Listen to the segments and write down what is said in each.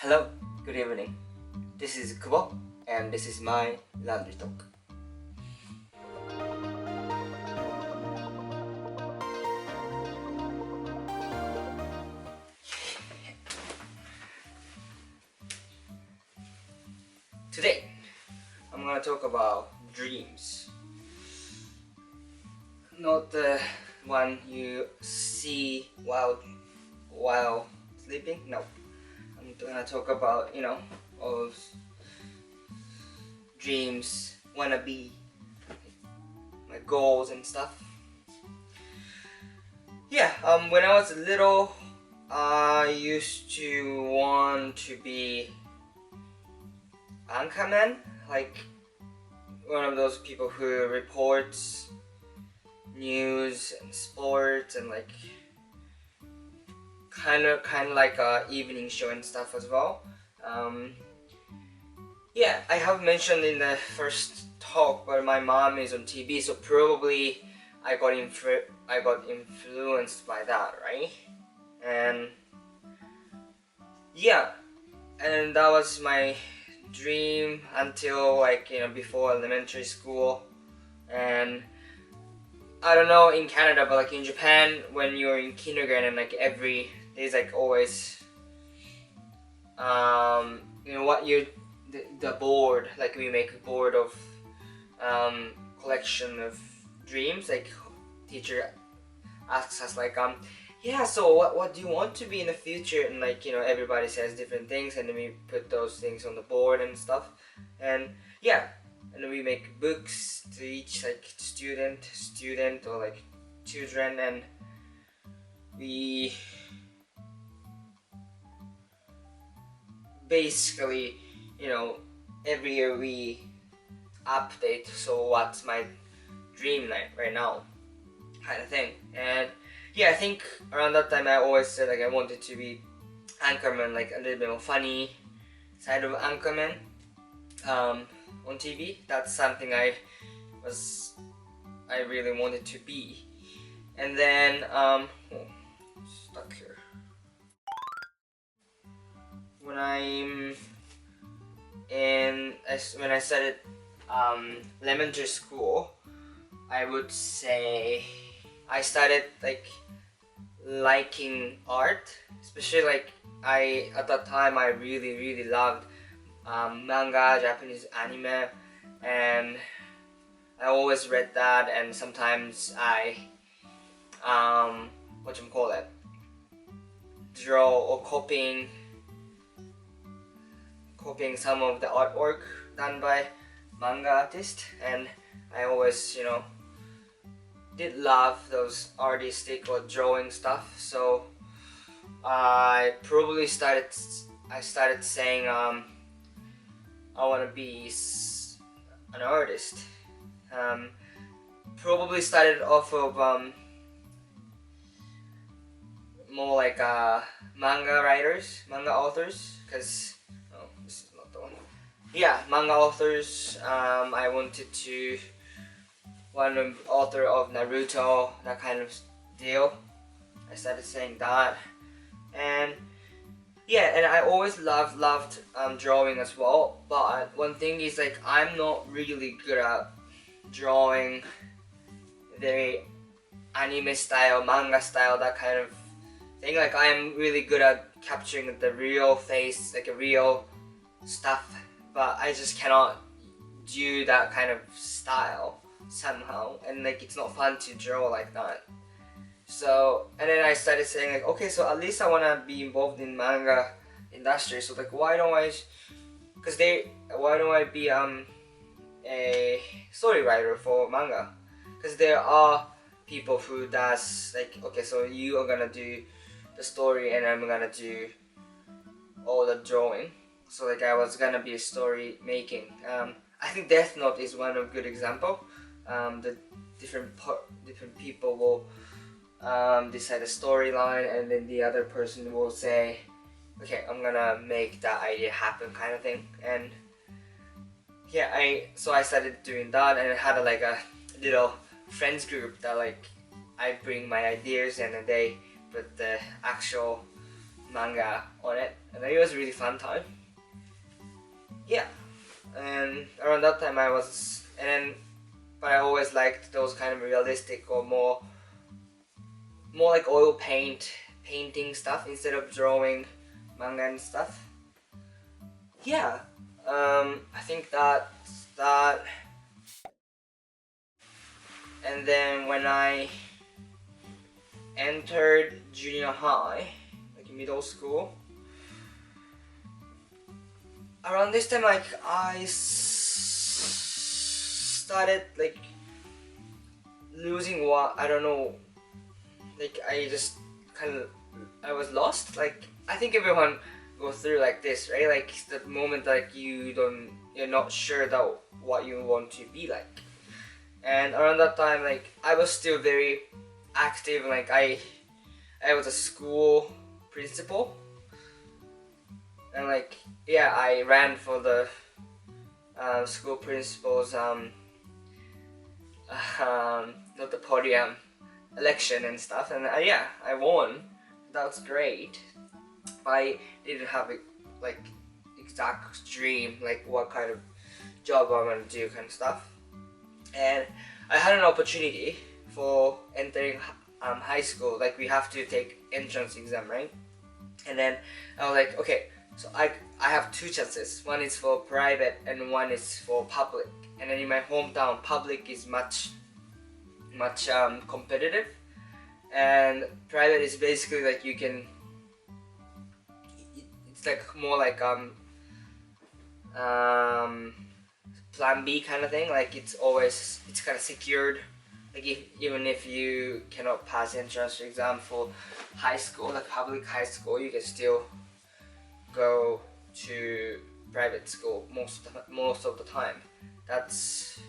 Hello, good evening. This is Kubo, and this is my laundry talk. Today, I'm gonna talk about dreams. Not the one you see while sleeping. No, I'm gonna talk about of dreams, wanna be, my goals and stuff. Yeah, when I was little, I used to want to be anchorman, like one of those people who reports news and sports and like kind of like a evening show and stuff as well. Yeah, I have mentioned in the first talk, but my mom is on TV, so probably I got influenced by that, right? And yeah, and that was my dream until before elementary school. And I don't know in Canada, but like in Japan, when you're in kindergarten, like every there's like always the board, like we make a board of collection of dreams. Like teacher asks us like yeah, so what do you want to be in the future? And everybody says different things, and then we put those things on the board and stuff. And yeah, and then we make books to each like student or like children, and we basically every year we update, so what's my dream right now kind of thing. And yeah, I think around that time I always said like I wanted to be anchorman, like a little bit more funny side of anchorman on TV. That's something I really wanted to be. And then stuck here. When when I started elementary school, I would say I started like liking art, especially like at that time I really loved manga, Japanese anime, and I always read that. And sometimes I draw or copying some of the artwork done by manga artist. And I always did love those artistic or drawing stuff. So I started saying I want to be an artist. Probably started off of more like manga authors, because this is not the one. Yeah, manga authors. I wanted to one of author of Naruto, that kind of deal. I started saying that. And yeah, and I always loved drawing as well. But one thing is like I'm not really good at drawing very anime style, manga style, that kind of thing. Like I'm really good at capturing the real face, like a real stuff, but I just cannot do that kind of style somehow, and like it's not fun to draw like that. So, and then I started saying like, okay, so at least I want to be involved in manga industry. So like why don't I be a story writer for manga? Because there are people who does like, okay, so you are gonna do the story and I'm gonna do all the drawing. So like I was gonna be a story making. I think Death Note is one of good example. The different people will decide a storyline, and then the other person will say, okay, I'm gonna make that idea happen, kind of thing. And yeah, I started doing that, and I had a little friends group that like I bring my ideas and then they put the actual manga on it, and it was really fun time. Yeah, and around that time but I always liked those kind of realistic or more like oil painting stuff instead of drawing manga and stuff. Yeah, I think that. And then when I entered junior high, like middle school, around this time, like started like losing what I don't know. Like I just I was lost. Like I think everyone goes through like this, right? Like the moment like you're not sure that what you want to be like. And around that time, like I was still very active. Like I was a school principal, and like yeah, I ran for the school principal's not the podium election and stuff, and yeah, I won. That was great. I didn't have a like exact dream, like what kind of job I'm gonna do, kind of stuff. And I had an opportunity for entering high school. Like we have to take entrance exam, right? And then I was like, okay, so I have two chances. One is for private and one is for public. And then in my hometown, public is much competitive, and private is basically like you can. It's like more like plan B kind of thing. Like it's kind of secured. Like even if you cannot pass entrance exam for high school, like public high school, you can still go to private school most of the time. That's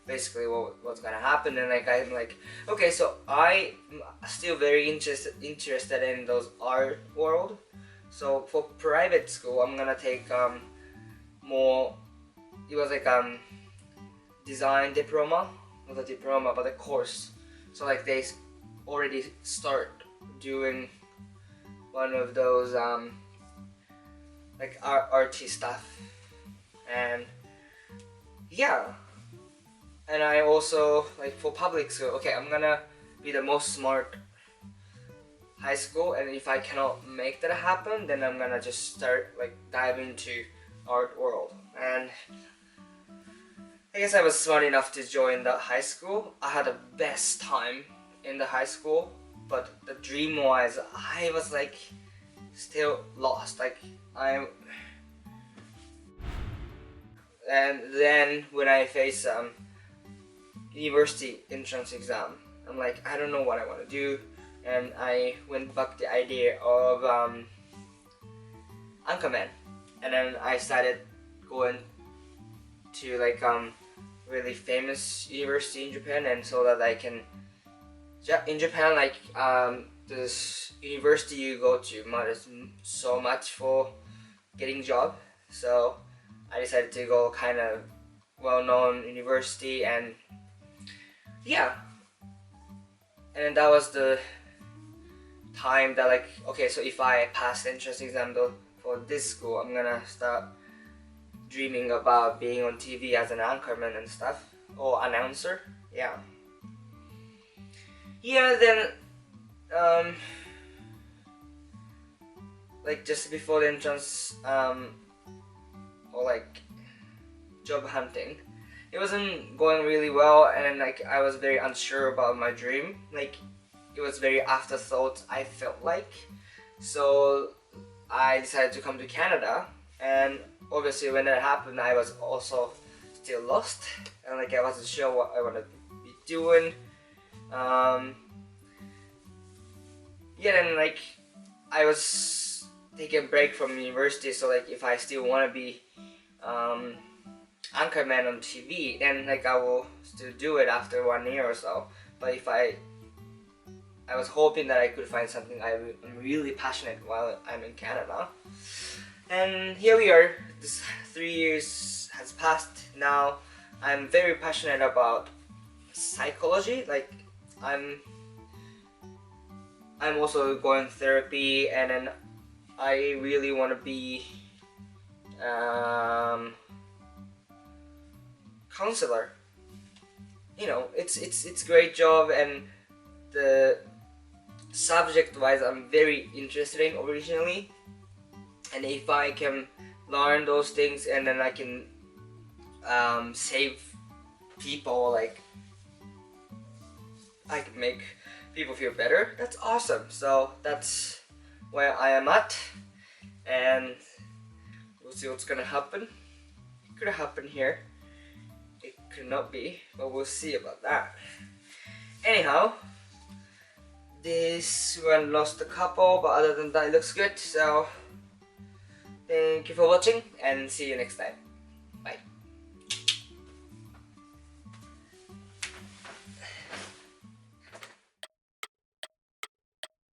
basically what's gonna happen. And like I'm like, okay, so I'm still very interested in those art world. So for private school, I'm gonna take more. It was like design diploma, not a diploma, but a course. So like they already start doing one of those like arty stuff, and yeah. And I also like for public school. Okay, I'm gonna be the most smart high school, and if I cannot make that happen, then I'm gonna just start like dive into art world. And I guess I was smart enough to join the high school. I had the best time in the high school, but the dream wise, I was like still lost. Like and then when I face university entrance exam, I'm like, I don't know what I want to do, and I went back the idea of Anchorman, and then I started going to like really famous university in Japan, and so that I can in Japan like this university you go to matters so much for getting job. So I decided to go kind of well-known university, and yeah, and that was the time that like, okay, so if I pass the entrance exam though for this school, I'm gonna start dreaming about being on TV as an anchorman and stuff, or announcer. Yeah. Then like just before the entrance or like job hunting, it wasn't going really well, and like I was very unsure about my dream. Like it was very afterthought, I felt like. So I decided to come to Canada, and obviously when that happened, I was also still lost, and like I wasn't sure what I wanted to be doing. Then like I was taking a break from university, so like if I still want to be anchorman on TV, then like I will still do it after 1 year or so. But if I was hoping that I could find something I'm really passionate while I'm in Canada. And here we are. This 3 years has passed now. I'm very passionate about psychology. Like I'm also going therapy, and then I really want to be counselor. You know, it's great job, and the subject wise I'm very interested in originally, and if I can learn those things and then I can save people, like I can make people feel better, that's awesome. So that's where I am at, and we'll see what's gonna happen. It could happen here, it could not be, but we'll see about that. Anyhow, this one lost a couple, but other than that it looks good. So thank you for watching and see you next time. Bye.